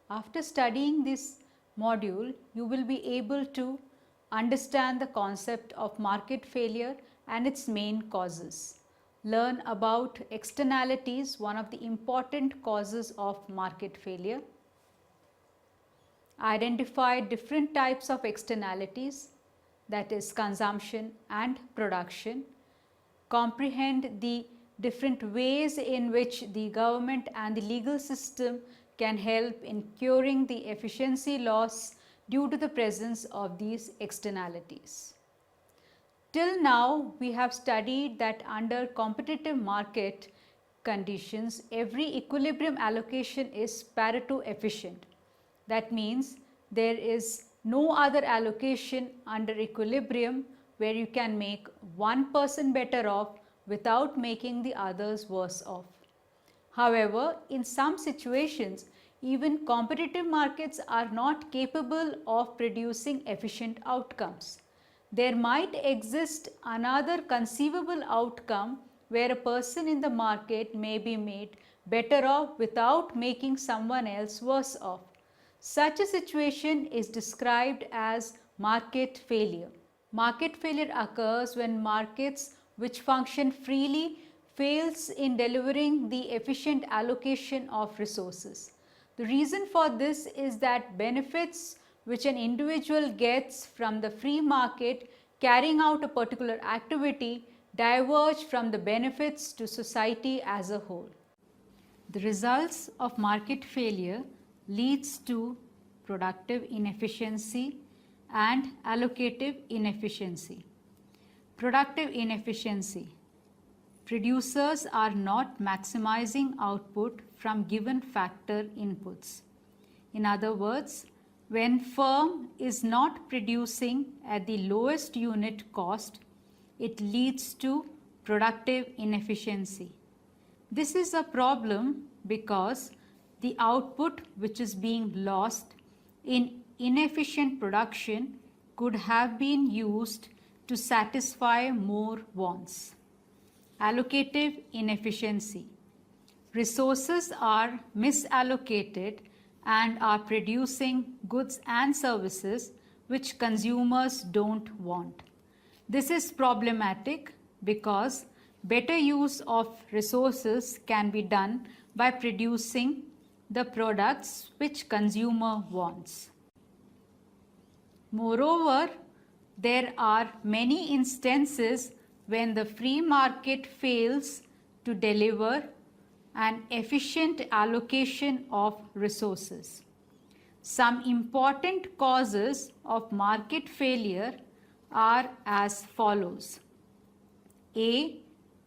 After studying this module, you will be able to understand the concept of market failure and its main causes. Learn about externalities, one of the important causes of market failure. Identify different types of externalities, that is consumption and production. Comprehend the different ways in which the government and the legal system can help in curing the efficiency loss due to the presence of these externalities. Till now, we have studied that under competitive market conditions, every equilibrium allocation is Pareto efficient. That means there is no other allocation under equilibrium where you can make one person better off without making the others worse off. However, in some situations, even competitive markets are not capable of producing efficient outcomes. There might exist another conceivable outcome where a person in the market may be made better off without making someone else worse off. Such a situation is described as market failure. Market failure occurs when markets which function freely fails in delivering the efficient allocation of resources. The reason for this is that benefits which an individual gets from the free market carrying out a particular activity diverge from the benefits to society as a whole. The results of market failure leads to productive inefficiency and allocative inefficiency. Productive inefficiency. Producers are not maximizing output from given factor inputs. In other words, when firm is not producing at the lowest unit cost, it leads to productive inefficiency. This is a problem because the output which is being lost in inefficient production could have been used to satisfy more wants. Allocative inefficiency. Resources are misallocated and are producing goods and services which consumers don't want. This is problematic because better use of resources can be done by producing the products which consumer wants. Moreover, there are many instances when the free market fails to deliver an efficient allocation of resources. Some important causes of market failure are as follows. A.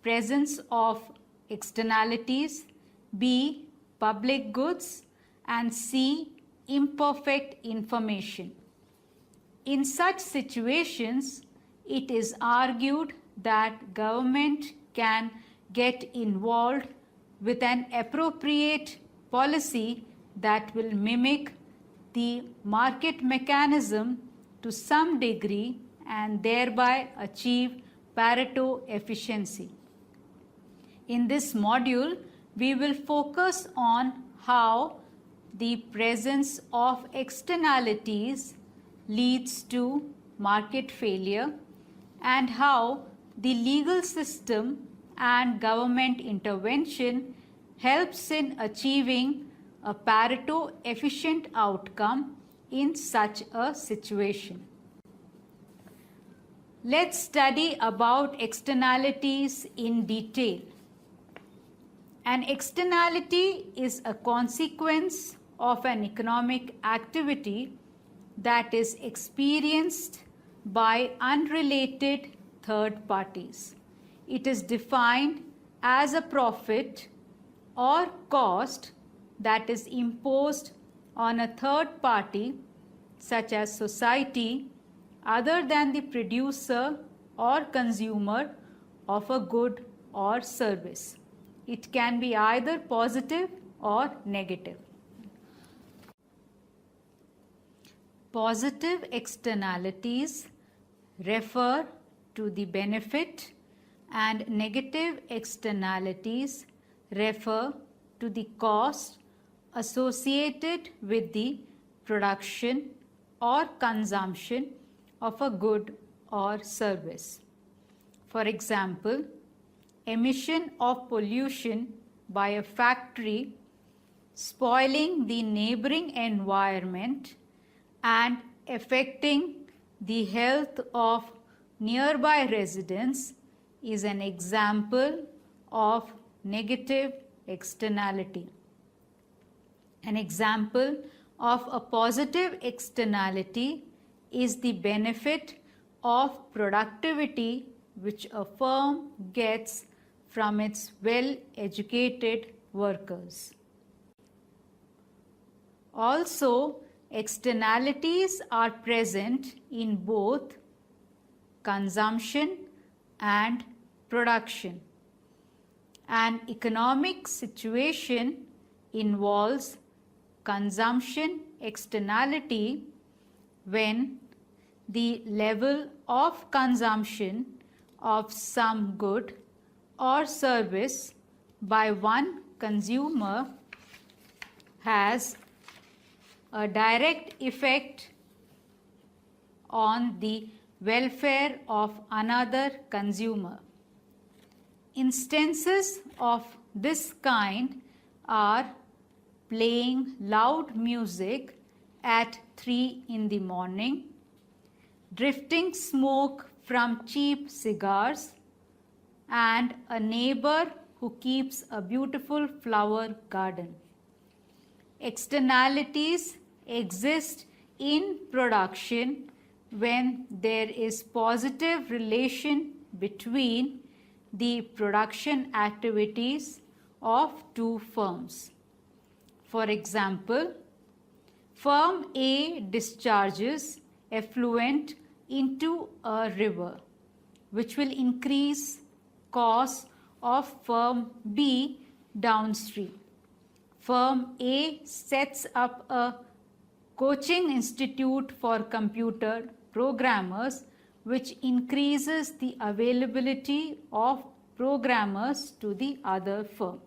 Presence of externalities. B. Public goods. And C. Imperfect information. In such situations, it is argued that government can get involved with an appropriate policy that will mimic the market mechanism to some degree and thereby achieve Pareto efficiency. In this module, we will focus on how the presence of externalities leads to market failure and how the legal system and government intervention helps in achieving a Pareto efficient outcome in such a situation. Let's study about externalities in detail. An externality is a consequence of an economic activity that is experienced by unrelated third parties. It is defined as a profit or cost that is imposed on a third party such as society other than the producer or consumer of a good or service. It can be either positive or negative. Positive externalities refer to the benefit and negative externalities refer to the cost associated with the production or consumption of a good or service. For example, emission of pollution by a factory spoiling the neighboring environment and affecting the health of nearby residents is an example of negative externality. An example of a positive externality is the benefit of productivity which a firm gets from its well-educated workers. Also, externalities are present in both consumption and production. An economic situation involves consumption externality when the level of consumption of some good or service by one consumer has a direct effect on the welfare of another consumer. Instances of this kind are playing loud music at 3 in the morning, drifting smoke from cheap cigars, and a neighbor who keeps a beautiful flower garden. Externalities exist in production when there is positive relation between the production activities of two firms. For example, firm A discharges effluent into a river, which will increase costs of firm B downstream. Firm A sets up a coaching institute for computer programmers, which increases the availability of programmers to the other firm.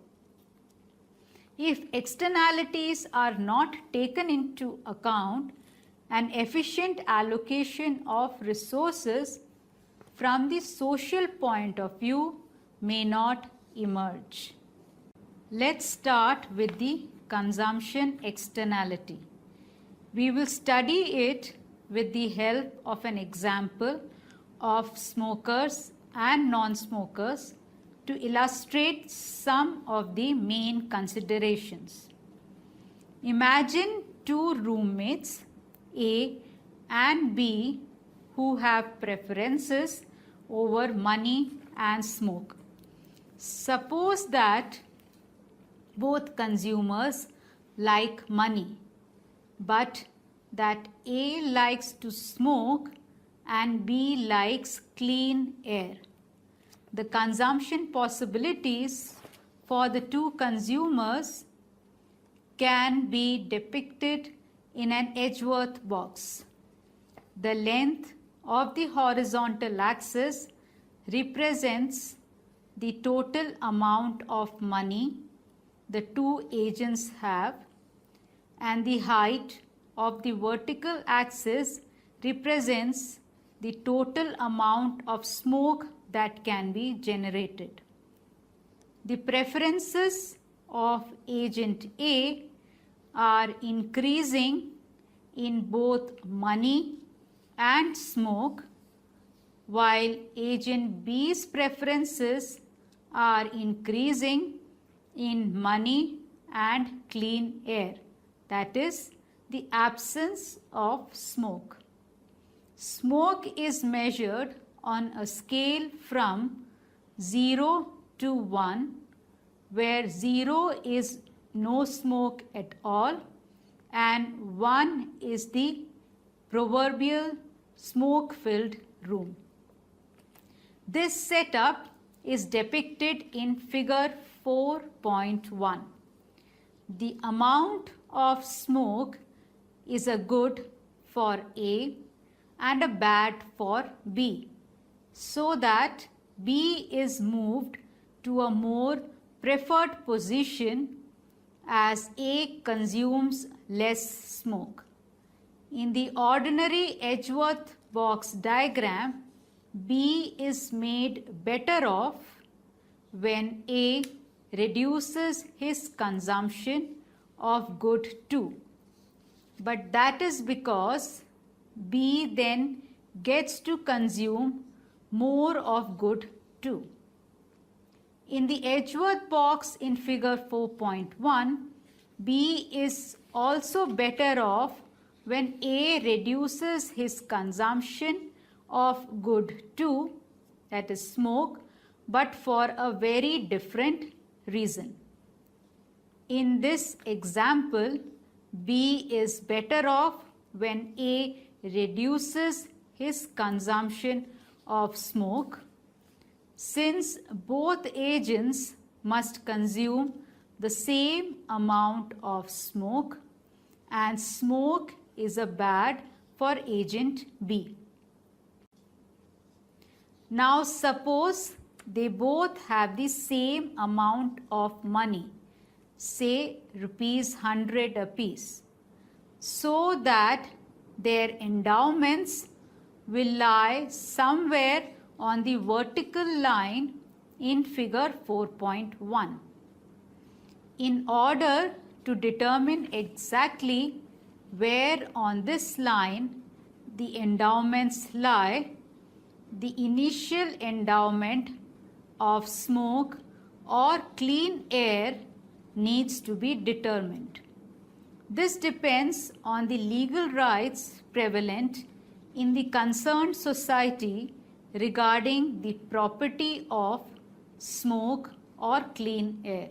If externalities are not taken into account, an efficient allocation of resources from the social point of view may not emerge. Let's start with the consumption externality. We will study it with the help of an example of smokers and non-smokers to illustrate some of the main considerations. Imagine two roommates, A and B, who have preferences over money and smoke. Suppose that both consumers like money, but that A likes to smoke and B likes clean air. The consumption possibilities for the two consumers can be depicted in an Edgeworth box. The length of the horizontal axis represents the total amount of money the two agents have, and the height of the vertical axis represents the total amount of smoke that can be generated. The preferences of agent A are increasing in both money and smoke, while agent B's preferences are increasing in money and clean air, that is, the absence of smoke. Smoke is measured on a scale from 0 to 1, where 0 is no smoke at all and 1 is the proverbial smoke-filled room. This setup is depicted in figure 4.1. The amount of smoke is a good for A and a bad for B, so that B is moved to a more preferred position as A consumes less smoke. In the ordinary Edgeworth box diagram, B is made better off when A reduces his consumption of good 2. But that is because B then gets to consume more of good 2. In the Edgeworth box in figure 4.1, B is also better off when A reduces his consumption of good 2, that is smoke, but for a very different reason. In this example, B is better off when A reduces his consumption of smoke, since both agents must consume the same amount of smoke, and smoke is a bad for agent B. Now suppose they both have the same amount of money, say rupees 100 apiece, so that their endowments will lie somewhere on the vertical line in figure 4.1. In order to determine exactly where on this line the endowments lie, the initial endowment of smoke or clean air needs to be determined. This depends on the legal rights prevalent in the concerned society regarding the property of smoke or clean air.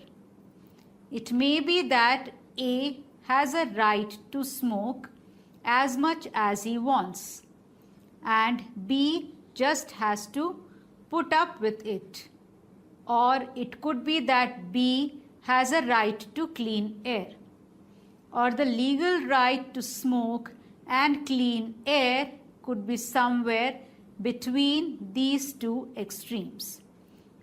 It may be that A has a right to smoke as much as he wants, and B just has to put up with it. Or it could be that B has a right to clean air. Or the legal right to smoke and clean air could be somewhere between these two extremes.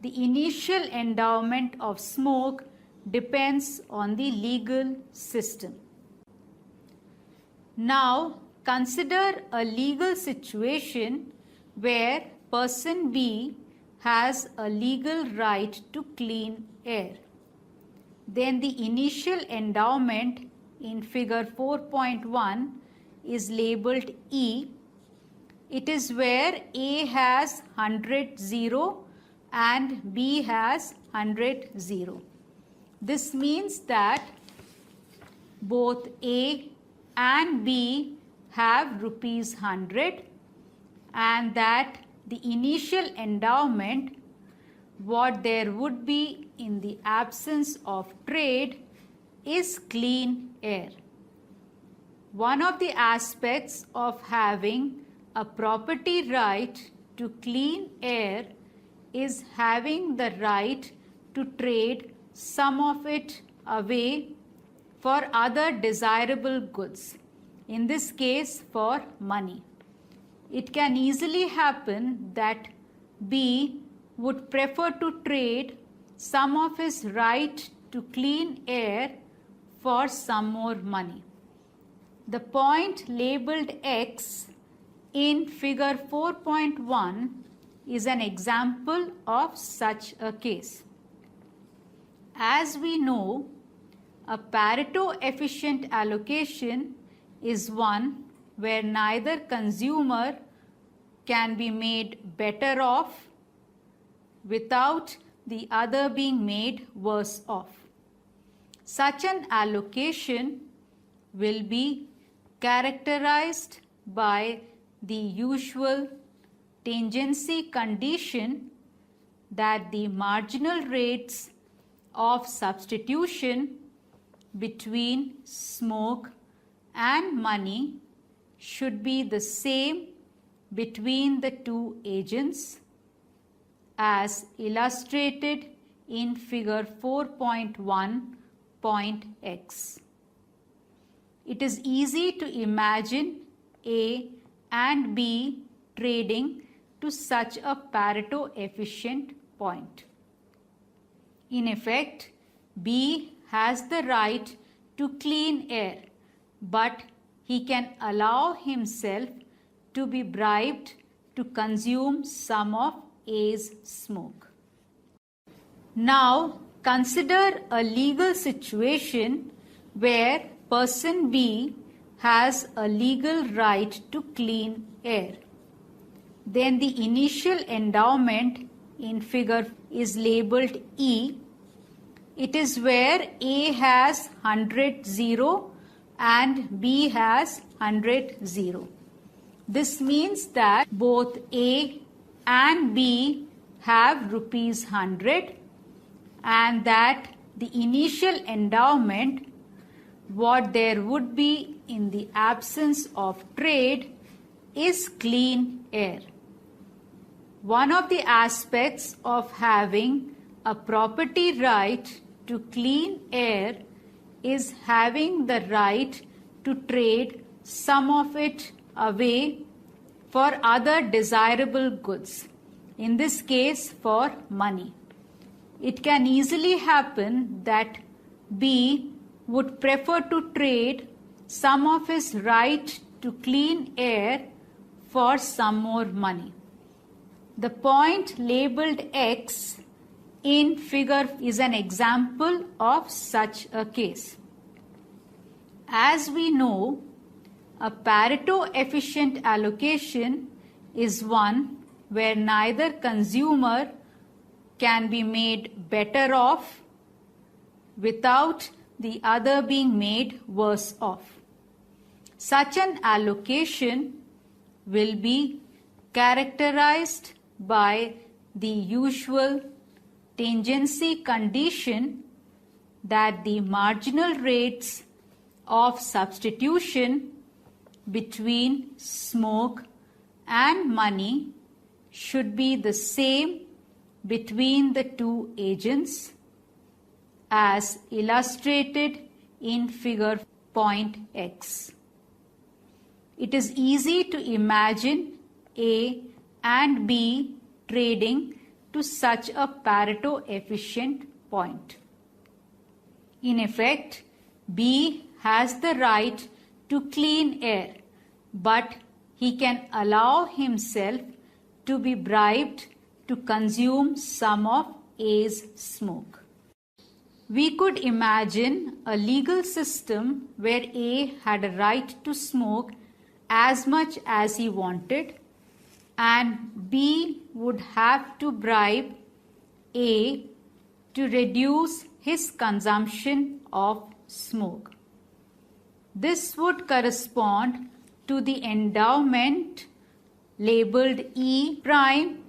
The initial endowment of smoke depends on the legal system. Now consider a legal situation where person B has a legal right to clean air. Then the initial endowment in figure 4.1 is labeled E. It is where A has 100 0 and B has 100 0. This means that both A and B have rupees 100 and that the initial endowment, what there would be in the absence of trade, is clean air. One of the aspects of having a property right to clean air is having the right to trade some of it away for other desirable goods, in this case for money. It can easily happen that B would prefer to trade some of his right to clean air for some more money. The point labeled X in figure 4.1 is an example of such a case. As we know, a Pareto efficient allocation is one where neither consumer can be made better off without the other being made worse off. Such an allocation will be characterized by the usual tangency condition that the marginal rates of substitution between smoke and money should be the same between the two agents, as illustrated in figure 4.1.x. It is easy to imagine A and B trading to such a Pareto efficient point. In effect, B has the right to clean air, but he can allow himself to be bribed to consume some of A's smoke. Now consider a legal situation where person B has a legal right to clean air. Then the initial endowment in figure is labeled E. It is where A has 100 0 and B has 100 0. This means that both A and B have rupees 100 and that the initial endowment, what there would be in the absence of trade, is clean air. One of the aspects of having a property right to clean air is having the right to trade some of it away for other desirable goods, in this case for money. It can easily happen that B would prefer to trade some of his right to clean air for some more money. The point labeled X in figure is an example of such a case. As we know, a Pareto efficient allocation is one where neither consumer can be made better off without the other being made worse off. Such an allocation will be characterized by the usual tangency condition that the marginal rates of substitution between smoke and money should be the same between the two agents, as illustrated in figure point X. It is easy to imagine A and B trading to such a Pareto efficient point. In effect, B has the right to clean air, but he can allow himself to be bribed to consume some of A's smoke. We could imagine a legal system where A had a right to smoke as much as he wanted, and B would have to bribe A to reduce his consumption of smoke. This would correspond to the endowment labeled E prime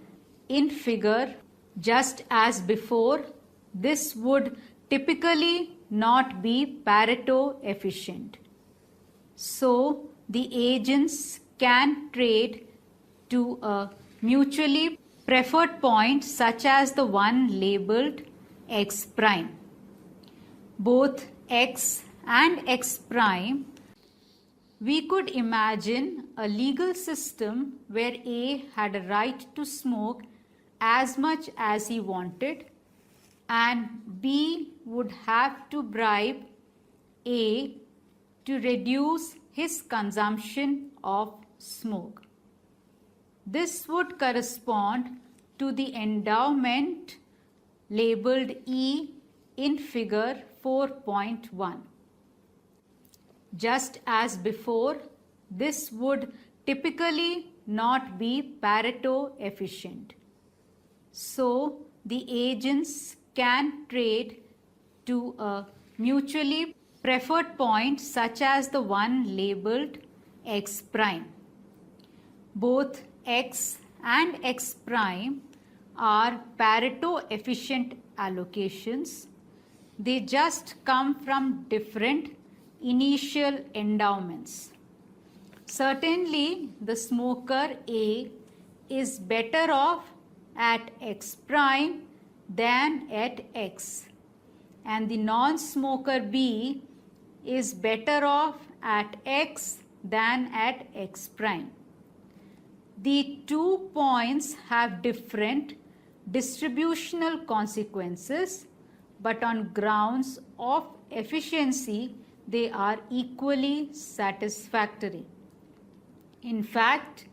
in figure. Just as before, this would typically not be Pareto efficient. So the agents can trade to a mutually preferred point such as the one labeled X prime. Both X and X prime, we could imagine a legal system where A had a right to smoke as much as he wanted, and B would have to bribe A to reduce his consumption of smoke. This would correspond to the endowment labeled E in figure 4.1. Just as before, this would typically not be Pareto efficient. So the agents can trade to a mutually preferred point such as the one labeled X prime. Both X and X prime are Pareto efficient allocations. They just come from different initial endowments. Certainly, the smoker A is better off at X prime than at X, and the non-smoker B is better off at X than at X prime. The 2 points have different distributional consequences, but on grounds of efficiency, they are equally satisfactory. In fact,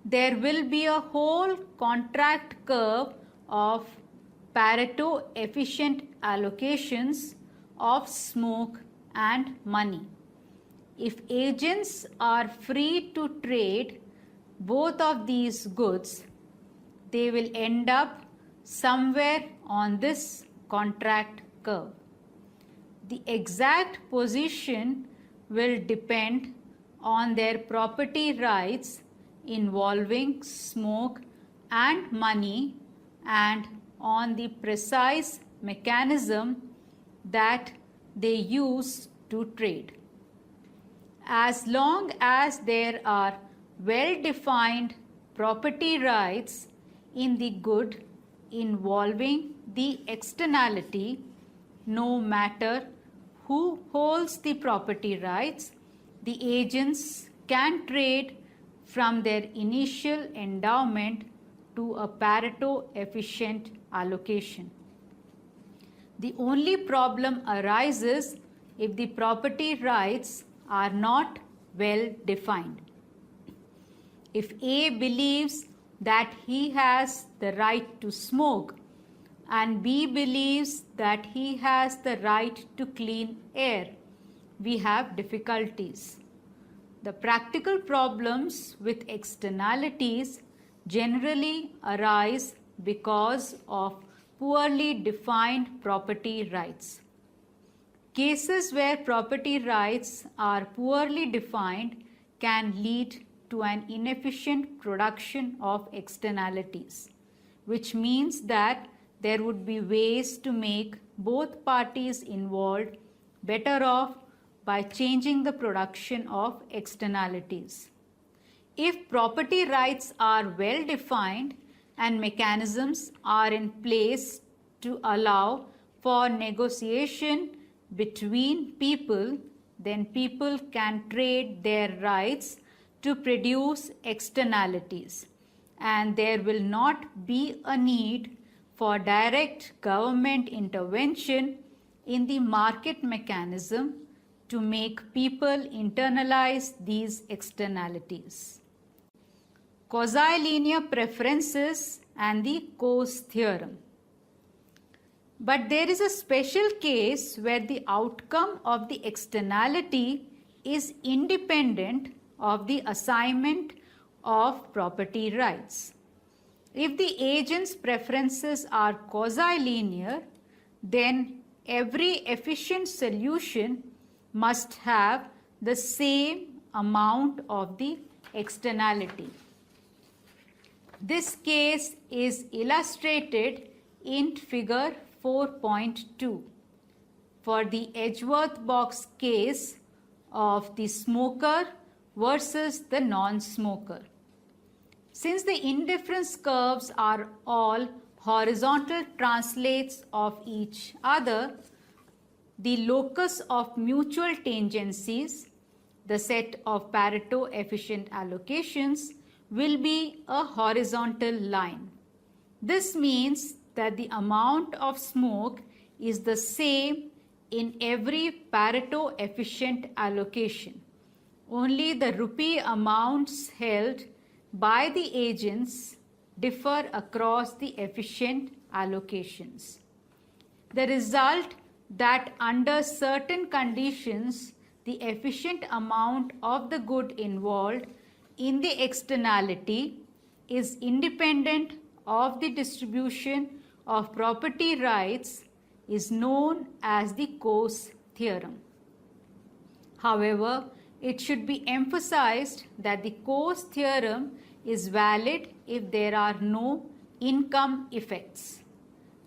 there will be a whole contract curve of Pareto efficient allocations of smoke and money. If agents are free to trade both of these goods, they will end up somewhere on this contract curve. The exact position will depend on their property rights involving smoke and money and on the precise mechanism that they use to trade. As long as there are well-defined property rights in the good involving the externality, no matter who holds the property rights, the agents can trade from their initial endowment to a Pareto efficient allocation. The only problem arises if the property rights are not well defined. If A believes that he has the right to smoke and B believes that he has the right to clean air, we have difficulties. The practical problems with externalities generally arise because of poorly defined property rights. Cases where property rights are poorly defined can lead to an inefficient production of externalities, which means that there would be ways to make both parties involved better off by changing the production of externalities. If property rights are well defined and mechanisms are in place to allow for negotiation between people, then people can trade their rights to produce externalities, and there will not be a need for direct government intervention in the market mechanism to make people internalize these externalities. Quasi-linear preferences and the Coase theorem. But there is a special case where the outcome of the externality is independent of the assignment of property rights. If the agent's preferences are quasi-linear, then every efficient solution must have the same amount of the externality. This case is illustrated in figure 4.2 for the Edgeworth box case of the smoker versus the non-smoker. Since the indifference curves are all horizontal translates of each other, the locus of mutual tangencies, the set of Pareto efficient allocations, will be a horizontal line. This means that the amount of smoke is the same in every Pareto efficient allocation. Only the rupee amounts held by the agents differ across the efficient allocations. The result that under certain conditions the efficient amount of the good involved in the externality is independent of the distribution of property rights is known as the Coase theorem. However, it should be emphasized that the Coase theorem is valid if there are no income effects.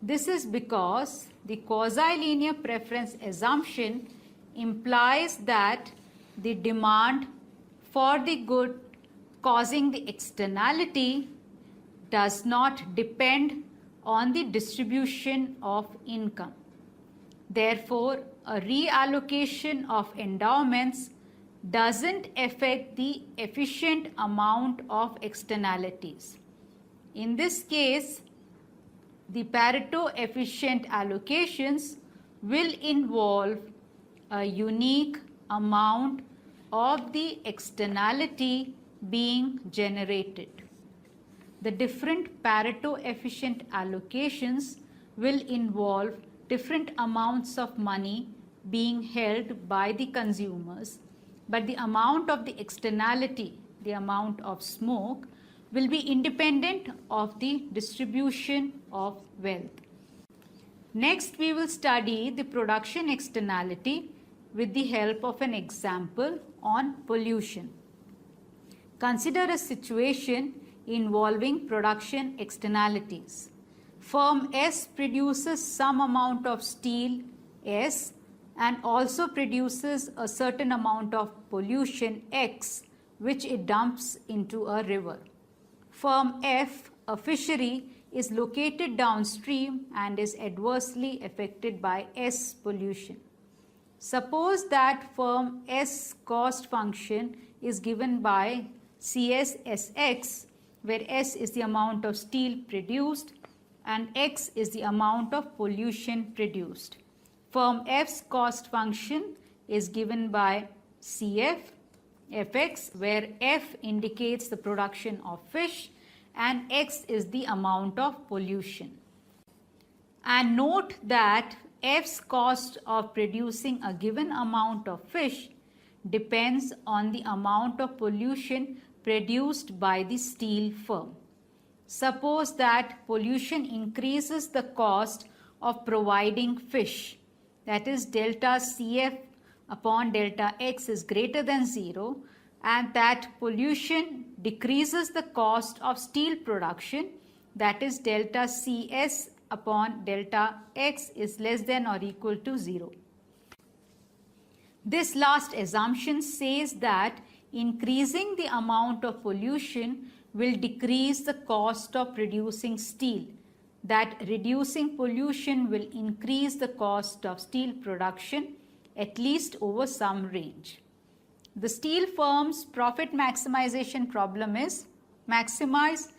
This is because the quasi-linear preference assumption implies that the demand for the good causing the externality does not depend on the distribution of income. Therefore, a reallocation of endowments doesn't affect the efficient amount of externalities. In this case, the Pareto efficient allocations will involve a unique amount of the externality being generated. The different Pareto efficient allocations will involve different amounts of money being held by the consumers, but the amount of the externality, the amount of smoke, will be independent of the distribution of wealth. Next, we will study the production externality with the help of an example on pollution. Consider a situation involving production externalities. Firm S produces some amount of steel S and also produces a certain amount of pollution X, which it dumps into a river. Firm F, a fishery, is located downstream and is adversely affected by S pollution. Suppose that firm S cost function is given by CSSX, where S is the amount of steel produced and X is the amount of pollution produced. Firm F's cost function is given by CF, Fx, where F indicates the production of fish and X is the amount of pollution. And note that F's cost of producing a given amount of fish depends on the amount of pollution produced by the steel firm. Suppose that pollution increases the cost of providing fish, that is delta CF upon delta X is greater than 0, and that pollution decreases the cost of steel production, that is delta CS upon delta X is less than or equal to 0. This last assumption says that increasing the amount of pollution will decrease the cost of producing steel, that reducing pollution will increase the cost of steel production at least over some range. The steel firm's profit maximization problem is maximize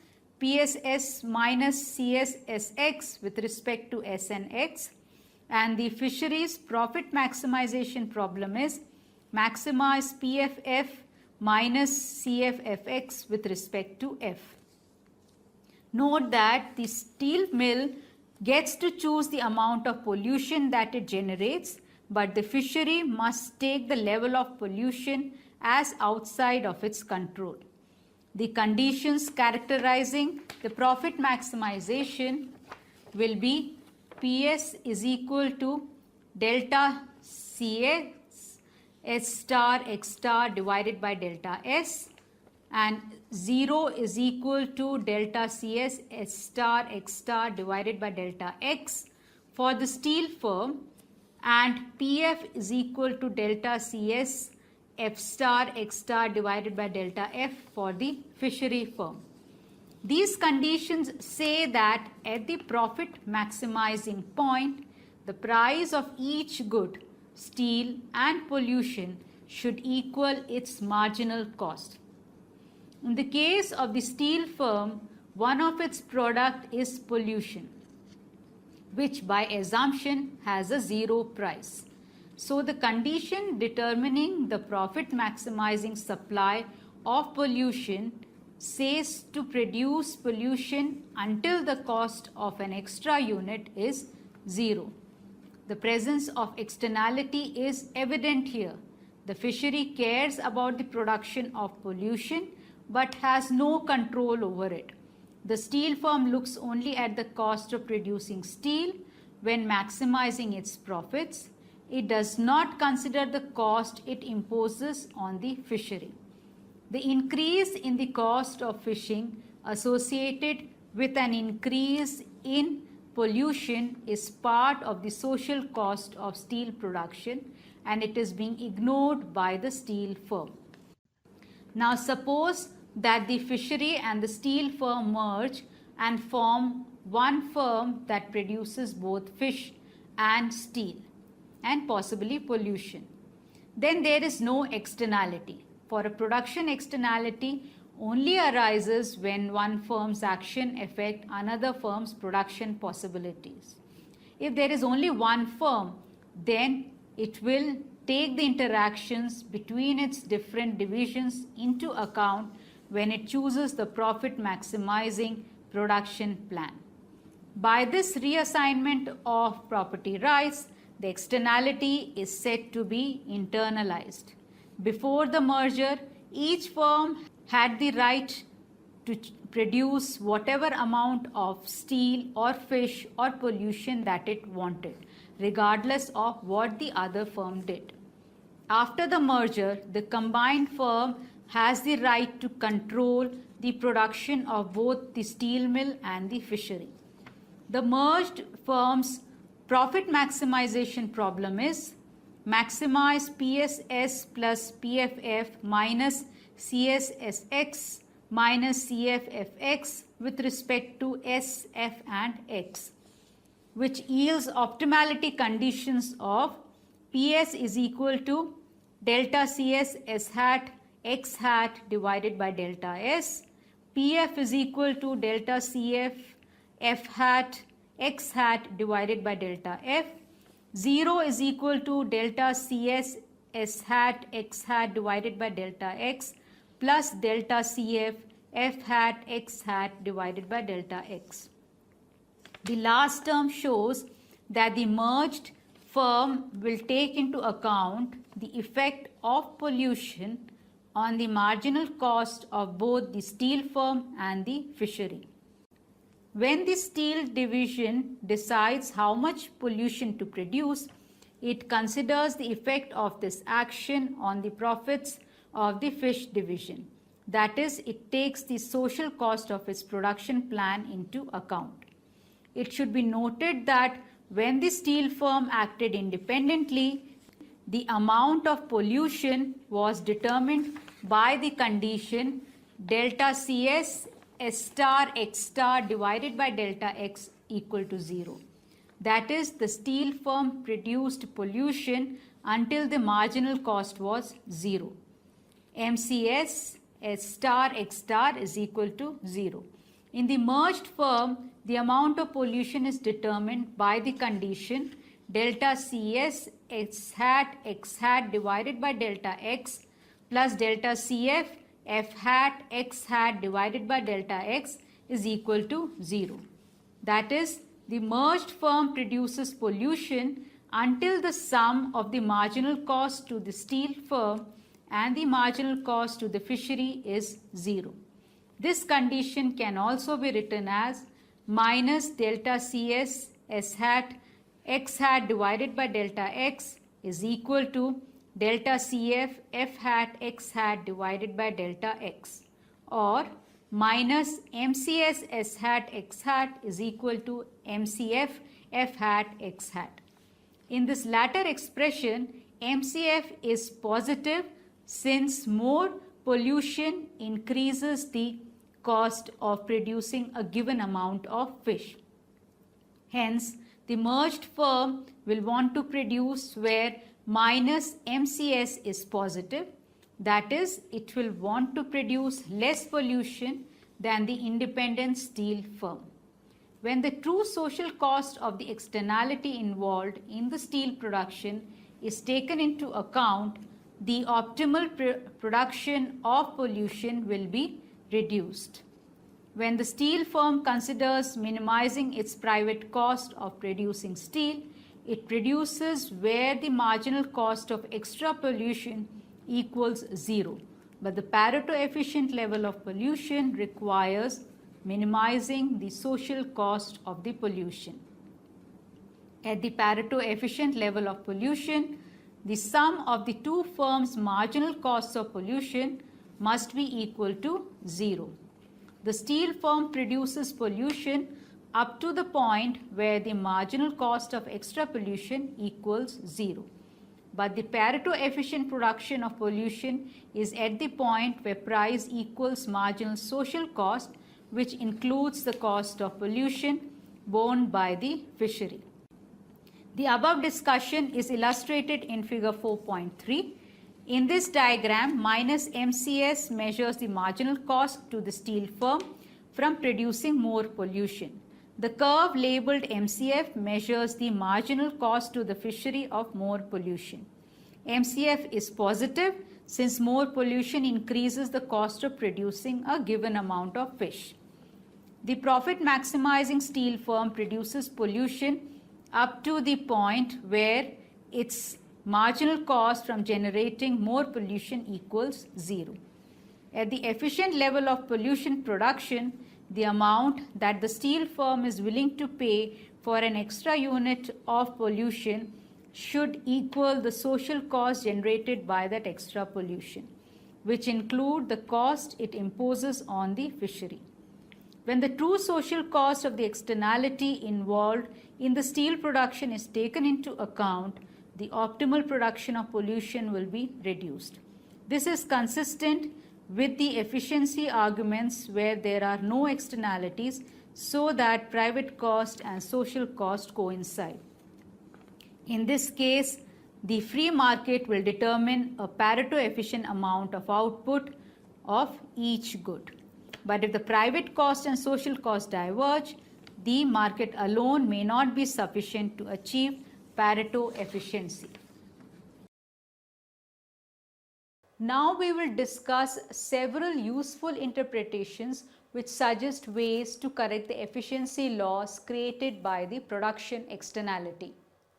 PSS minus CSSX with respect to S and X, and the fisheries profit maximization problem is maximize PFF minus CFFX with respect to F. Note that the steel mill gets to choose the amount of pollution that it generates, but the fishery must take the level of pollution as outside of its control. The conditions characterizing the profit maximization will be PS is equal to delta CA S star X star divided by delta S, and 0 is equal to delta CS S star X star divided by delta X for the steel firm, and PF is equal to delta CS F star X star divided by delta F for the fishery firm. These conditions say that at the profit maximizing point, the price of each good, steel and pollution, should equal its marginal cost. In the case of the steel firm, one of its product is pollution, which by assumption has a 0 price. So the condition determining the profit maximizing supply of pollution says to produce pollution until the cost of an extra unit is 0. The presence of externality is evident here. The fishery cares about the production of pollution but has no control over it. The steel firm looks only at the cost of producing steel when maximizing its profits. It does not consider the cost it imposes on the fishery. The increase in the cost of fishing associated with an increase in pollution is part of the social cost of steel production, and it is being ignored by the steel firm. Now suppose that the fishery and the steel firm merge and form one firm that produces both fish and steel and possibly pollution. Then there is no externality. For a production externality only arises when one firm's action affect another firm's production possibilities. If there is only one firm, then it will take the interactions between its different divisions into account when it chooses the profit maximizing production plan. By this reassignment of property rights, the externality is said to be internalized. Before the merger, each firm had the right to produce whatever amount of steel or fish or pollution that it wanted, regardless of what the other firm did. After the merger, the combined firm has the right to control the production of both the steel mill and the fishery. The merged firm's profit maximization problem is maximize PSS plus PFF minus CSSX minus CFFX with respect to S, F and X, which yields optimality conditions of PS is equal to delta CS S hat X hat divided by delta S, PF is equal to delta CF F hat X hat divided by delta F, 0 is equal to delta CS S hat X hat divided by delta X plus delta CF F hat X hat divided by delta X. The last term shows that the merged firm will take into account the effect of pollution on the marginal cost of both the steel firm and the fishery. When the steel division decides how much pollution to produce, it considers the effect of this action on the profits of the fish division. That is, it takes the social cost of its production plan into account. It should be noted that when the steel firm acted independently, the amount of pollution was determined by the condition delta CS S star X star divided by delta X equal to 0. That is, the steel firm produced pollution until the marginal cost was 0. MCS S star X star is equal to 0. In the merged firm, the amount of pollution is determined by the condition delta CS S hat X hat divided by delta X plus delta CF F hat X hat divided by delta X is equal to 0. That is, the merged firm produces pollution until the sum of the marginal cost to the steel firm and the marginal cost to the fishery is 0. This condition can also be written as minus delta CS S hat X hat divided by delta X is equal to delta CF F hat X hat divided by delta X, or minus MCS S hat X hat is equal to MCF F hat X hat. In this latter expression, MCF is positive since more pollution increases the cost of producing a given amount of fish. Hence, the merged firm will want to produce where minus MCS is positive. That is, it will want to produce less pollution than the independent steel firm. When the true social cost of the externality involved in the steel production is taken into account, the optimal production of pollution will be reduced. When the steel firm considers minimizing its private cost of producing steel, it produces where the marginal cost of extra pollution equals 0. But the Pareto efficient level of pollution requires minimizing the social cost of the pollution. At the Pareto efficient level of pollution, the sum of the two firms' marginal costs of pollution must be equal to 0. The steel firm produces pollution up to the point where the marginal cost of extra pollution equals 0. But the Pareto efficient production of pollution is at the point where price equals marginal social cost, which includes the cost of pollution borne by the fishery. The above discussion is illustrated in figure 4.3. In this diagram, minus MCS measures the marginal cost to the steel firm from producing more pollution. The curve labeled MCF measures the marginal cost to the fishery of more pollution. MCF is positive since more pollution increases the cost of producing a given amount of fish. The profit maximizing steel firm produces pollution up to the point where its marginal cost from generating more pollution equals zero. At the efficient level of pollution production, the amount that the steel firm is willing to pay for an extra unit of pollution should equal the social cost generated by that extra pollution, which include the cost it imposes on the fishery. When the true social cost of the externality involved in the steel production is taken into account, the optimal production of pollution will be reduced. This is consistent with the efficiency arguments where there are no externalities so that private cost and social cost coincide. In this case, the free market will determine a Pareto efficient amount of output of each good. But if the private cost and social cost diverge, the market alone may not be sufficient to achieve Pareto efficiency. Now we will discuss several useful interpretations which suggest ways to correct the efficiency loss created by the production externality.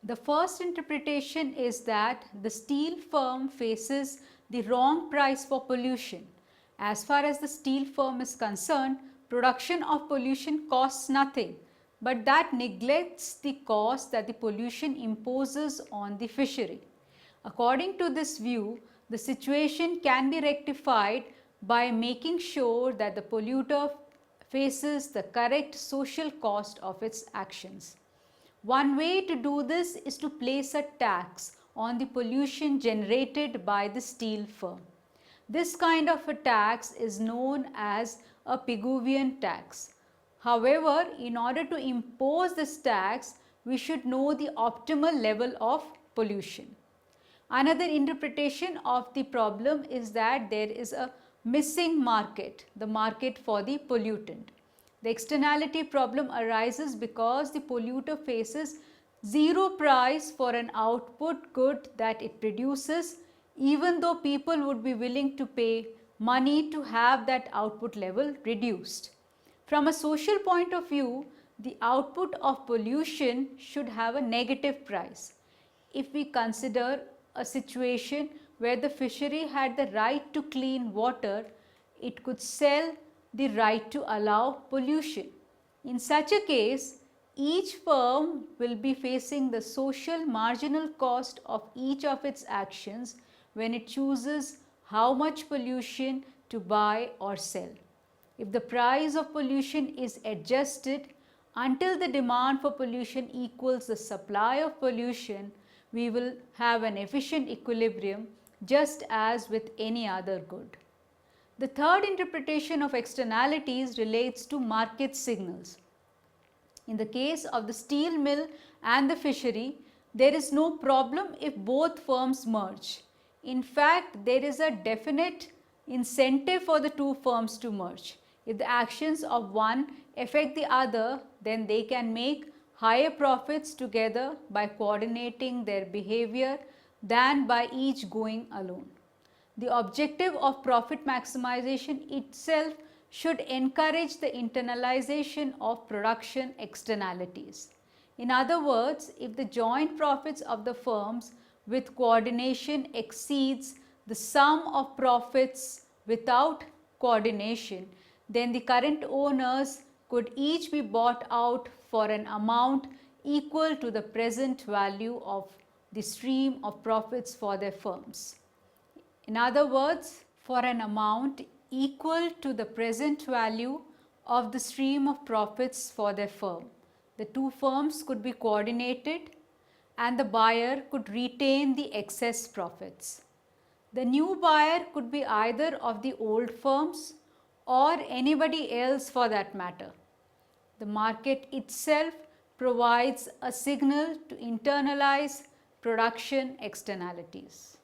The first interpretation is that the steel firm faces the wrong price for pollution. As far as the steel firm is concerned, production of pollution costs nothing, but that neglects the cost that the pollution imposes on the fishery. According to this view, the situation can be rectified by making sure that the polluter faces the correct social cost of its actions. One way to do this is to place a tax on the pollution generated by the steel firm. This kind of a tax is known as a Pigouvian tax. However, in order to impose this tax, we should know the optimal level of pollution. Another interpretation of the problem is that there is a missing market, the market for the pollutant. The externality problem arises because the polluter faces zero price for an output good that it produces, even though people would be willing to pay money to have that output level reduced. From a social point of view, the output of pollution should have a negative price. If we consider a situation where the fishery had the right to clean water, it could sell the right to allow pollution. In such a case, each firm will be facing the social marginal cost of each of its actions when it chooses how much pollution to buy or sell. If the price of pollution is adjusted until the demand for pollution equals the supply of pollution, we will have an efficient equilibrium just as with any other good. The third interpretation of externalities relates to market signals. In the case of the steel mill and the fishery, there is no problem if both firms merge. In fact, there is a definite incentive for the two firms to merge. If the actions of one affect the other, then they can make higher profits together by coordinating their behavior than by each going alone. The objective of profit maximization itself should encourage the internalization of production externalities. In other words, if the joint profits of the firms with coordination exceeds the sum of profits without coordination, then the current owners could each be bought out for an amount equal to the present value of the stream of profits for their firms. In other words, for an amount equal to the present value of the stream of profits for their firm, the two firms could be coordinated and the buyer could retain the excess profits. The new buyer could be either of the old firms or anybody else for that matter. The market itself provides a signal to internalize production externalities.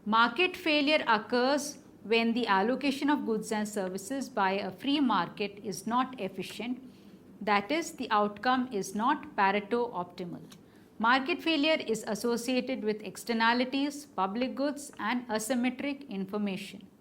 Market failure occurs when the allocation of goods and services by a free market is not efficient, that is, the outcome is not Pareto optimal. Market failure is associated with externalities, public goods and asymmetric information.